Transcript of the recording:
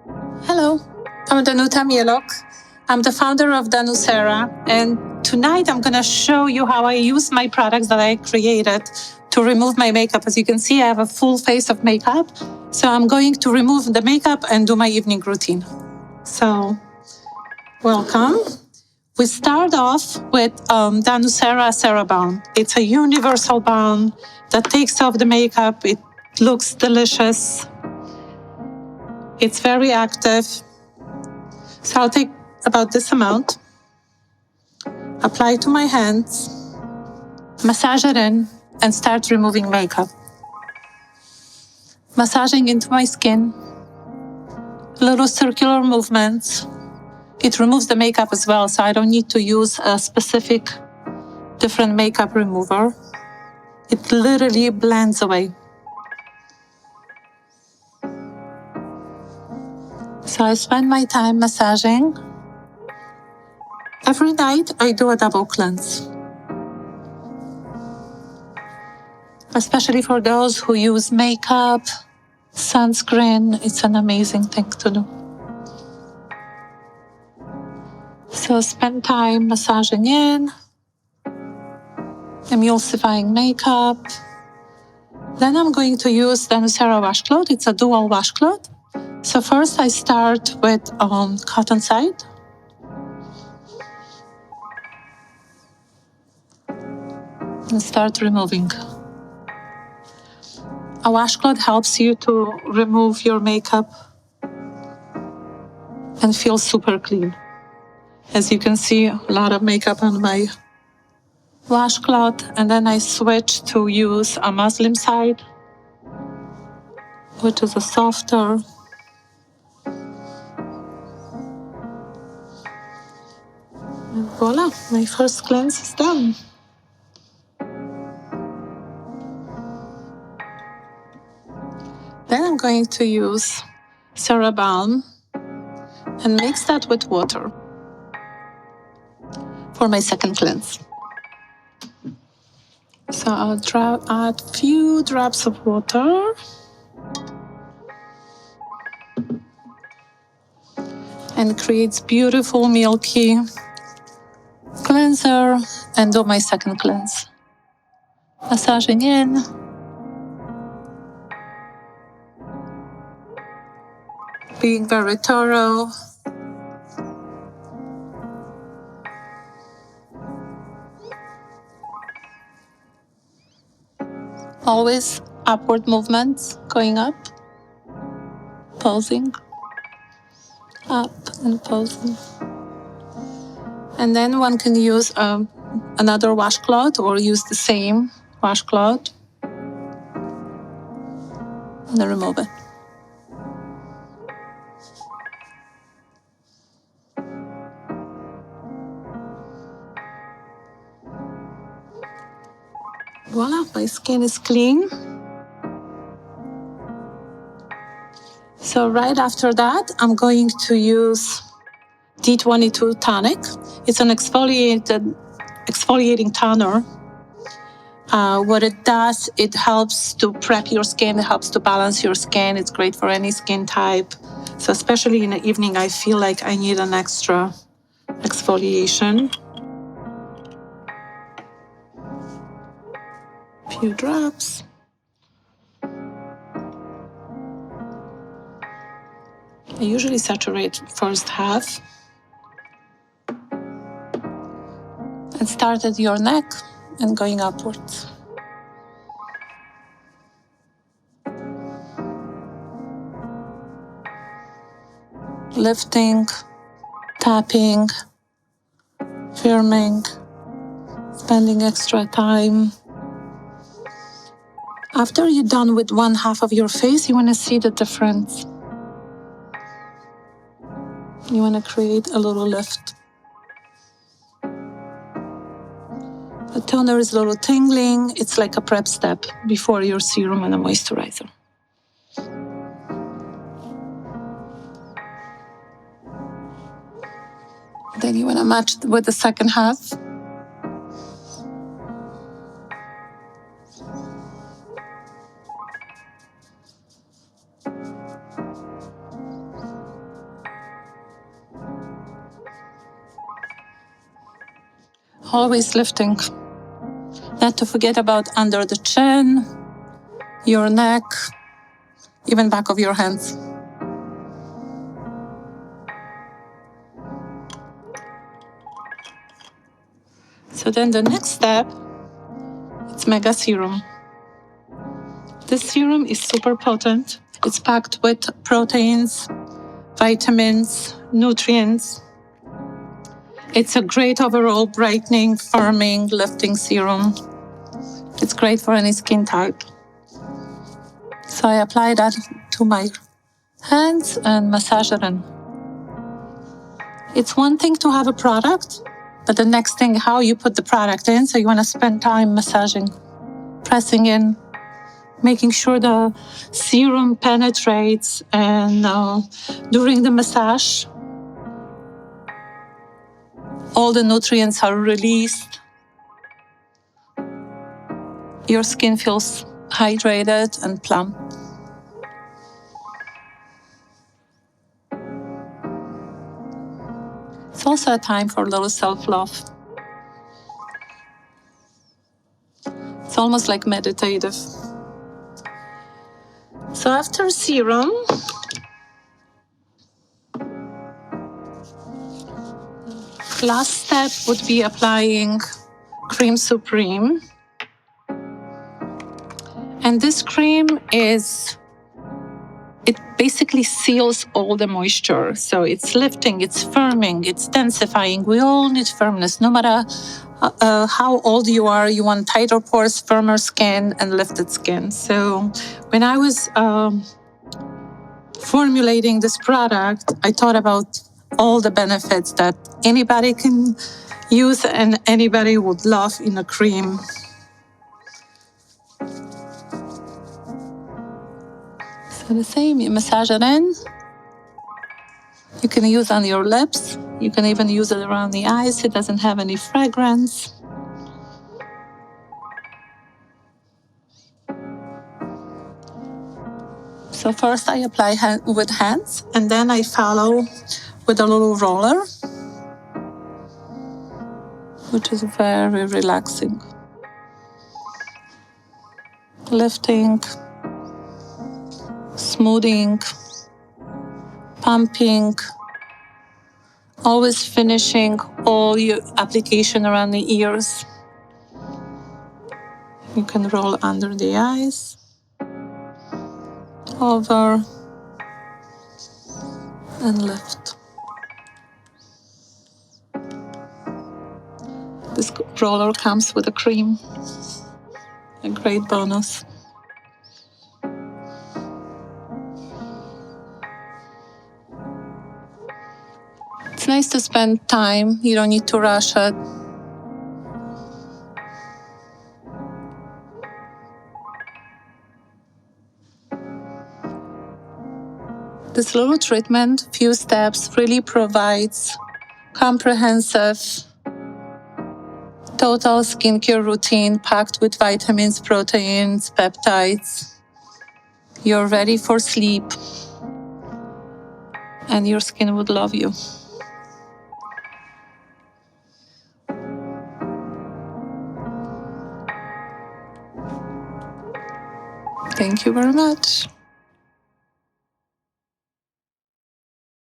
Hello, I'm Danuta Mieloch. I'm the founder of Danucera, and tonight I'm going to show you how I use my products that I created to remove my makeup. As you can see, I have a full face of makeup, so I'm going to remove the makeup and do my evening routine. So, welcome. We start off with Danucera Cerabalm. It's a universal balm that takes off the makeup. It looks delicious. It's very active. So I'll take about this amount, apply to my hands, massage it in, and start removing makeup. Massaging into my skin, little circular movements. It removes the makeup as well, so I don't need to use a specific different makeup remover. It literally blends away. So I spend my time massaging. Every night I do a double cleanse. Especially for those who use makeup, sunscreen, it's an amazing thing to do. So spend time massaging in, emulsifying makeup. Then I'm going to use Danucera washcloth. It's a dual washcloth. So first I start with cotton side. And start removing. A washcloth helps you to remove your makeup and feel super clean. As you can see, a lot of makeup on my washcloth, and then I switch to use a muslin side, which is a softer. And voila, my first cleanse is done. Then I'm going to use Cerabalm and mix that with water for my second cleanse. So I'll add a few drops of water. And creates beautiful milky cleanser, and do my second cleanse. Massaging in. Being very thorough. Always upward movements, going up, posing, up and posing. And then one can use another washcloth or use the same washcloth and then remove it. Voila, my skin is clean. So right after that, I'm going to use D22 Tonic. It's an exfoliating toner. What it does, it helps to prep your skin, it helps to balance your skin. It's great for any skin type. So especially in the evening, I feel like I need an extra exfoliation. Few drops. I usually saturate first half. And start at your neck and going upwards. Lifting, tapping, firming, spending extra time. After you're done with one half of your face, you want to see the difference. You want to create a little lift. The toner is a little tingling. It's like a prep step before your serum and a moisturizer. Then you want to match with the second half. Always lifting. Not to forget about under the chin, your neck, even back of your hands. So then the next step, it's Mega Serum. This serum is super potent. It's packed with proteins, vitamins, nutrients. It's a great overall brightening, firming, lifting serum. It's great for any skin type. So I apply that to my hands and massage it in. It's one thing to have a product, but the next thing, how you put the product in. So you want to spend time massaging, pressing in, making sure the serum penetrates, and during the massage, all the nutrients are released. Your skin feels hydrated and plump. It's also a time for a little self-love. It's almost like meditative. So after serum, last step would be applying Creme Supreme. And this cream it basically seals all the moisture. So it's lifting, it's firming, it's densifying. We all need firmness. No matter how old you are, you want tighter pores, firmer skin, and lifted skin. So when I was formulating this product, I thought about all the benefits that anybody can use and anybody would love in a cream. So the same, you massage it in. You can use on your lips. You can even use it around the eyes. It doesn't have any fragrance. So first I apply with hands, and then I follow with a little roller, which is very relaxing. Lifting, smoothing, pumping, always finishing all your application around the ears. You can roll under the eyes, over, and lift. This roller comes with a cream, a great bonus. It's nice to spend time. You don't need to rush it. This little treatment, few steps, really provides comprehensive, total skincare routine packed with vitamins, proteins, peptides. You're ready for sleep, and your skin would love you. Thank you very much.